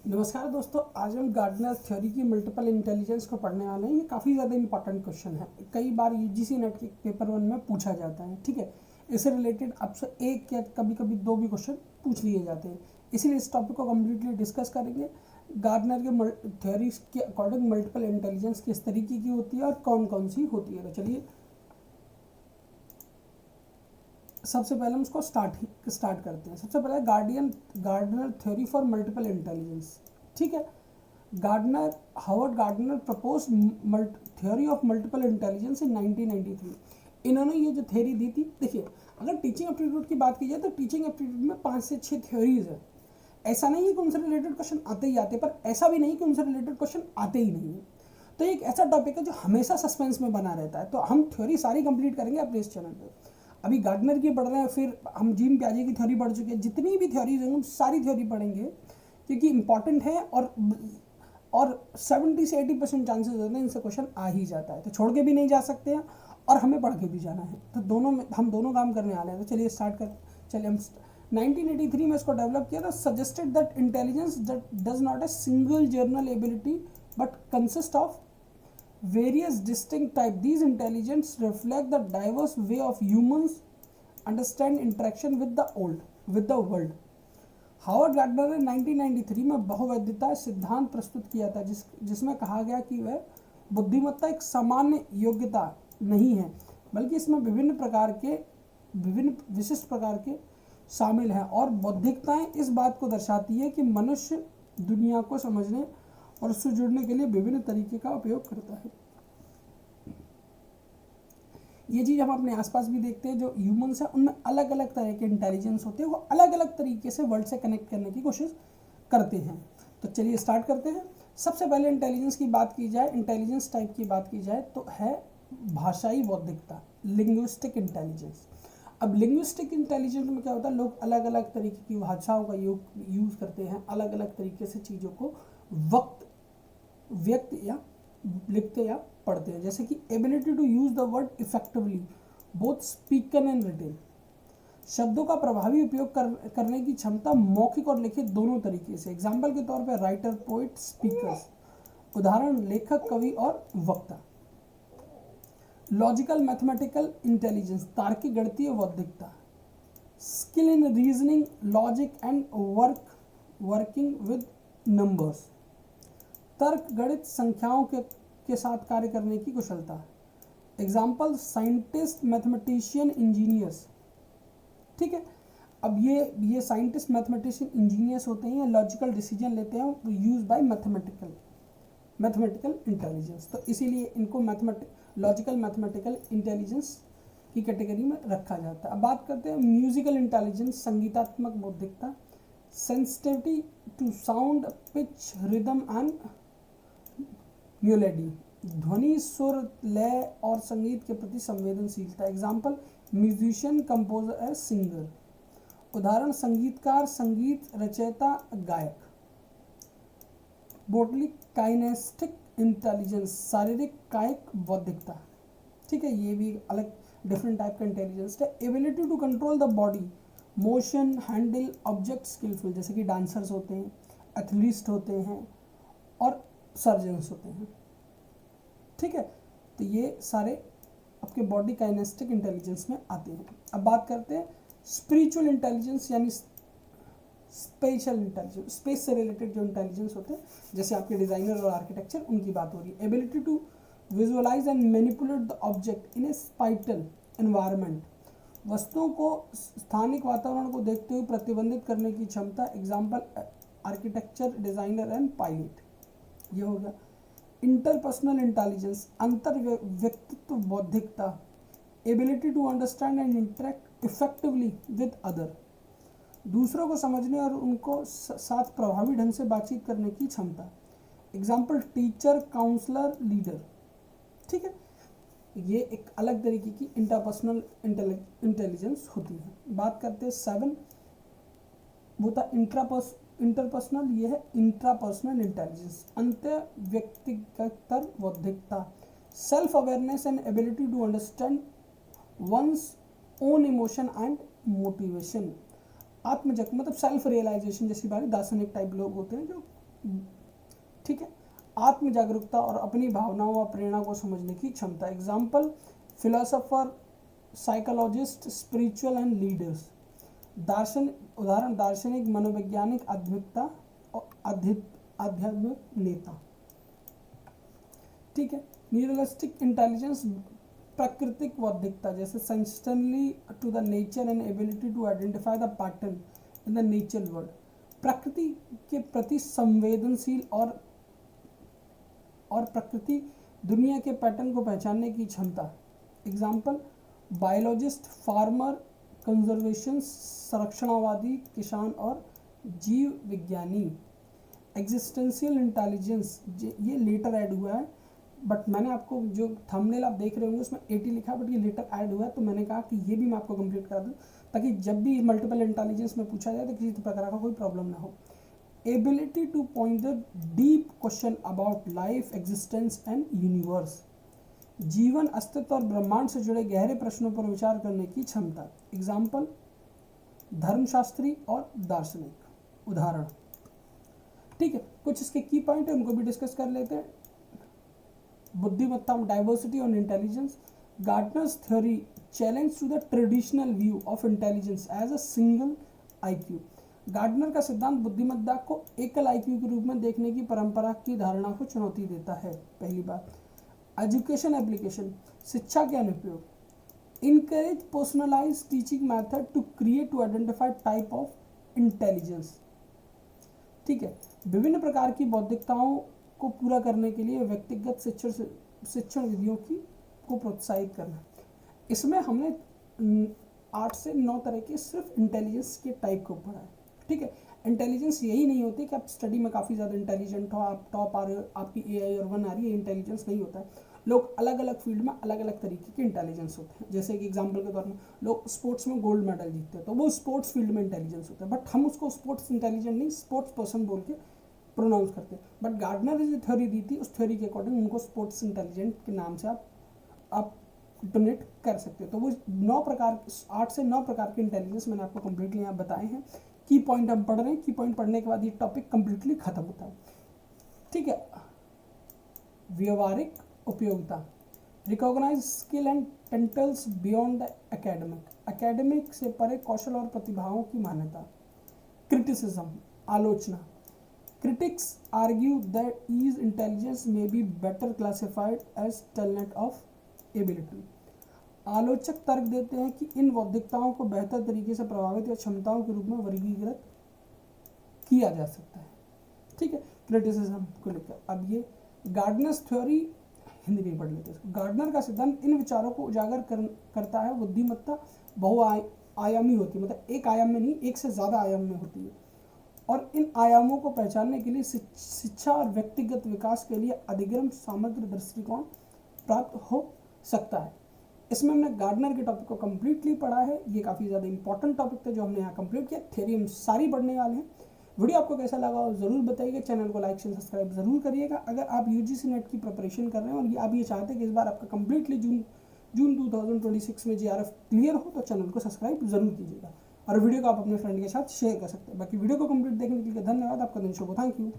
नमस्कार दोस्तों, आज हम गार्डनर थ्योरी की मल्टीपल इंटेलिजेंस को पढ़ने वाले हैं। ये काफ़ी ज़्यादा इंपॉर्टेंट क्वेश्चन है। कई बार यूजीसी नेट के पेपर 1 में पूछा जाता है। ठीक है, इससे रिलेटेड आपसे एक या कभी कभी दो भी क्वेश्चन पूछ लिए जाते हैं। इसीलिए इस टॉपिक को कम्प्लीटली डिस्कस करेंगे। गार्डनर के थ्योरी के अकॉर्डिंग मल्टीपल इंटेलिजेंस किस तरीके की होती है और कौन कौन सी होती है। तो चलिए सबसे पहले हम उसको स्टार्ट करते हैं। सबसे पहले Gardner theory for multiple intelligence. ठीक है, Gardner Howard Gardner propose theory of multiple intelligence in 1993। इन्होंने ये जो थ्योरी दी थी, देखिए अगर टीचिंग एप्टीट्यूड की बात की जाए तो टीचिंग एप्टीट्यूड में 5 से 6 थ्योरीज है। ऐसा नहीं है कि उनसे रिलेटेड क्वेश्चन आते ही आते, पर ऐसा भी नहीं कि उनसे रिलेटेड क्वेश्चन आते ही नहीं है। तो एक ऐसा टॉपिक है जो हमेशा सस्पेंस में बना रहता है। तो हम थ्योरी सारी कंप्लीट करेंगे अपने इस चैनल पे। अभी गार्डनर की पढ़ रहे हैं, फिर हम जीन प्याजे की थ्योरी पढ़ चुके हैं। जितनी भी थ्योरीज होंगी सारी थ्योरी पढ़ेंगे क्योंकि इंपॉर्टेंट है और 70 से 80% चांसेस होते हैं इनसे क्वेश्चन आ ही जाता है। तो छोड़ के भी नहीं जा सकते हैं और हमें पढ़ के भी जाना है। तो दोनों में हम दोनों काम करने वाले हैं। तो चलिए स्टार्ट कर। चलिए हम 1983 में इसको डेवलप किया था। Suggested that intelligence that does not a single journal ability but consist of various distinct type. These intelligence reflect the diverse way of humans understand interaction with the world. Howard Gardner ने 1993 में बहुवैधता सिद्धांत प्रस्तुत किया था जिसमें कहा गया कि वह बुद्धिमत्ता एक सामान्य योग्यता नहीं है, बल्कि इसमें विभिन्न विशिष्ट प्रकार के शामिल हैं। और बौद्धिकताएं इस बात को दर्शाती है कि मनुष्य दुनिया को समझने और उससे जुड़ने के लिए विभिन्न तरीके का उपयोग करता है। ये चीज़ हम अपने आसपास भी देखते हैं। जो ह्यूमंस हैं उनमें अलग अलग तरह के इंटेलिजेंस होते हैं। वो अलग अलग तरीके से वर्ल्ड से कनेक्ट करने की कोशिश करते हैं। तो चलिए स्टार्ट करते हैं। सबसे पहले इंटेलिजेंस की बात की जाए, इंटेलिजेंस टाइप की बात की जाए तो है भाषाई बौद्धिकता, लिंग्विस्टिक इंटेलिजेंस। अब लिंग्विस्टिक इंटेलिजेंस में क्या होता है, लोग अलग अलग तरीके की भाषाओं का यूज़ करते हैं, अलग अलग तरीके से चीज़ों को व्यक्त या लिखते या पढ़ते हैं। जैसे कि ability to use the word effectively both spoken and written. शब्दों का प्रभावी उपयोग करने की क्षमता मौखिक और लिखित दोनों तरीके से। एग्जाम्पल के तौर पर राइटर, पोइट, स्पीकर्स। उदाहरण लेखक, कवि और वक्ता। लॉजिकल मैथमेटिकल इंटेलिजेंस, तार्किक गणितीय बौद्धिकता। Skill in reasoning, logic and working with numbers. तर्क, गणित, संख्याओं के साथ कार्य करने की कुशलता। Example scientist, mathematician, engineers. ठीक है, अब ये साइंटिस्ट, मैथमेटिशियन, इंजीनियर्स होते हैं, लॉजिकल डिसीजन लेते हैं यूज बाय मैथमेटिकल इंटेलिजेंस। तो इसीलिए इनको लॉजिकल मैथमेटिकल इंटेलिजेंस की कैटेगरी में रखा जाता है। अब बात करते हैं म्यूजिकल इंटेलिजेंस, संगीतात्मक बौद्धिकता। Sensitivity to sound, pitch, rhythm and melody. ध्वनि, सुर, लय और संगीत के प्रति संवेदनशीलता। Example musician, composer and singer. उदाहरण संगीतकार, संगीत रचयिता, गायक। बोटली काइनेस्टिक इंटेलिजेंस, शारीरिक कायिक बौद्धिकता। ठीक है, ये भी अलग डिफरेंट टाइप का इंटेलिजेंस है। Ability to control the body, motion, handle object skillful. जैसे कि डांसर्स होते हैं, एथलीट होते हैं और सर्जन्स होते हैं। ठीक है, तो ये सारे आपके बॉडी काइनेस्टिक इंटेलिजेंस में आते हैं। अब बात करते हैं स्पिरिचुअल इंटेलिजेंस यानी स्पेशल इंटेलिजेंस, स्पेस से रिलेटेड जो इंटेलिजेंस होते हैं, जैसे आपके डिजाइनर और आर्किटेक्चर, उनकी बात हो रही है। Ability to visualise and manipulate the object in a spatial environment. वस्तुओं को स्थानिक वातावरण को देखते हुए प्रतिबंधित करने की क्षमता। Example architecture, designer and pilot. ये हो गया। इंटरपर्सनल इंटेलिजेंस, अंतर व्यक्तित्व बौद्धिकता। Ability to understand and interact effectively with other. दूसरों को समझने और उनको साथ प्रभावी ढंग से बातचीत करने की क्षमता। Example teacher, counsellor, leader. ठीक है, ये एक अलग तरीके की इंटरपर्सनल इंटेलिजेंस होती है। बात करते हैं 7, वो था इंटरपर्सनल। ये है इंट्रापर्सनल इंटेलिजेंस, अंत्य व्यक्तिगत बौद्धिकता। Self awareness and ability to understand one's own emotion and motivation. आत्मजग मतलब सेल्फ रियलाइजेशन जैसी बात। दार्शनिक टाइप लोग होते हैं जो ठीक है, आत्म जागरूकता और अपनी भावनाओं व प्रेरणा को समझने की क्षमता। Example philosopher, psychologist, spiritual and leaders. उदाहरण दार्शनिक, मनोवैज्ञानिक, आध्यात्मिक नेता। ठीक है, न्यूरलिस्टिक इंटेलिजेंस, प्राकृतिक बौद्धिकता, जैसे sensitively to the nature and ability to identify the pattern in the nature world. प्रकृति के प्रति संवेदनशील और प्रकृति दुनिया के पैटर्न को पहचानने की क्षमता। एग्जाम्पल बायोलॉजिस्ट, फार्मर, कंजर्वेशन, संरक्षणवादी, किसान और जीव विज्ञानी। एग्जिस्टेंशियल इंटेलिजेंस, ये लेटर ऐड हुआ है, बट मैंने आपको जो थंबनेल आप देख रहे होंगे उसमें 80 लिखा है, बट ये लेटर ऐड हुआ है, तो मैंने कहा कि ये भी मैं आपको कंप्लीट करा दूं, ताकि जब भी मल्टीपल इंटेलिजेंस में पूछा जाए तो किसी प्रकार का कोई प्रॉब्लम ना हो। Ability two point the deep question about life, existence and universe. जीवन, अस्तित्व और ब्रह्मांड से जुड़े गहरे प्रश्नों पर विचार करने की क्षमता। एग्जाम्पल धर्मशास्त्री और दार्शनिक। उदाहरण, ठीक है, कुछ इसके की पॉइंट है, उनको भी डिस्कस कर लेते हैं। बुद्धिमत्ता, डाइवर्सिटी और intelligence. Gardner's theory challenge to the traditional view of intelligence as a single IQ. Gardner का सिद्धांत बुद्धिमत्ता को एकल आईक्यू के रूप में देखने की परंपरा की धारणा को चुनौती देता है। पहली बात। एजुकेशन एप्लीकेशन, शिक्षा के अनुप्रयोग। Encourage personalise teaching method to create to identify type of intelligence. ठीक है, विभिन्न प्रकार की बौद्धिकताओं को पूरा करने के लिए व्यक्तिगत शिक्षण विधियों को प्रोत्साहित करना। इसमें हमने 8 से 9 तरह के सिर्फ इंटेलिजेंस के टाइप को पढ़ा है। ठीक है, इंटेलिजेंस यही नहीं होती कि आप स्टडी में काफ़ी ज़्यादा इंटेलिजेंट हो, आप टॉप आ रहे हो, आपकी AI और 1 आ रही है, इंटेलिजेंस नहीं होता है। लोग अलग अलग फील्ड में अलग अलग तरीके के इंटेलिजेंस होते हैं। जैसे कि एग्जांपल के तौर में लोग स्पोर्ट्स में गोल्ड मेडल जीतते हैं, तो वो स्पोर्ट्स फील्ड में इंटेलिजेंस होता है, बट हम उसको स्पोर्ट्स इंटेलिजेंट नहीं, स्पोर्ट्स पर्सन बोल के प्रोनाउंस करते हैं। बट गार्डनर ने जो थ्योरी दी थी, उस थ्योरी के अकॉर्डिंग उनको स्पोर्ट्स इंटेलिजेंट के नाम से आप डोनेट कर सकते हैं। तो वो 8 से 9 प्रकार के इंटेलिजेंस मैंने आपको कंप्लीटली यहाँ बताए हैं। की पॉइंट हम पढ़ रहे हैं, की पॉइंट पढ़ने के बाद ये टॉपिक कंप्लीटली खत्म होता है। ठीक है, व्यवहारिक उपयोगिता। Recognise skill and talents beyond the academic से परे कौशल और प्रतिभाओं की मान्यता। क्रिटिसिज्म, आलोचना। Critics argue that his intelligence may be better classified as talent of ability. आलोचक तर्क देते हैं कि इन बौद्धिकताओं को बेहतर तरीके से प्रभावित या क्षमताओं के रूप में वर्गीकृत किया जा सकता है। ठीक है, क्रिटिसिज्म को लेकर। अब ये गार्डनर्स थ्योरी हिंदी में पढ़ लेते हैं। गार्डनर का सिद्धांत इन विचारों को उजागर करता है। बुद्धिमत्ता बहुआयामी होती है, मतलब एक आयाम में नहीं, एक से ज़्यादा आयाम में होती है, और इन आयामों को पहचानने के लिए शिक्षा और व्यक्तिगत विकास के लिए अधिगम समग्र दृष्टिकोण प्राप्त हो सकता है। इसमें हमने गार्डनर के टॉपिक को कम्प्लीटली पढ़ा है। ये काफ़ी ज़्यादा इंपॉर्टेंट टॉपिक था जो हमने यहाँ कंप्लीट किया। थ्योरी हम सारी पढ़ने वाले हैं। वीडियो आपको कैसा लगा ज़रूर बताइएगा। चैनल को लाइक शेयर सब्सक्राइब ज़रूर करिएगा। अगर आप UGC नेट की प्रिपरेशन कर रहे हैं और आप ये चाहते हैं कि इस बार आपका कम्प्लीटली जून 2026 में GRF क्लियर हो, तो चैनल को सब्सक्राइब ज़रूर कीजिएगा और वीडियो को आप अपने फ्रेंड के साथ शेयर कर सकते हैं। बाकी वीडियो को कंप्लीट देखने के लिए धन्यवाद। आपका दिन शुभ हो। Thank you.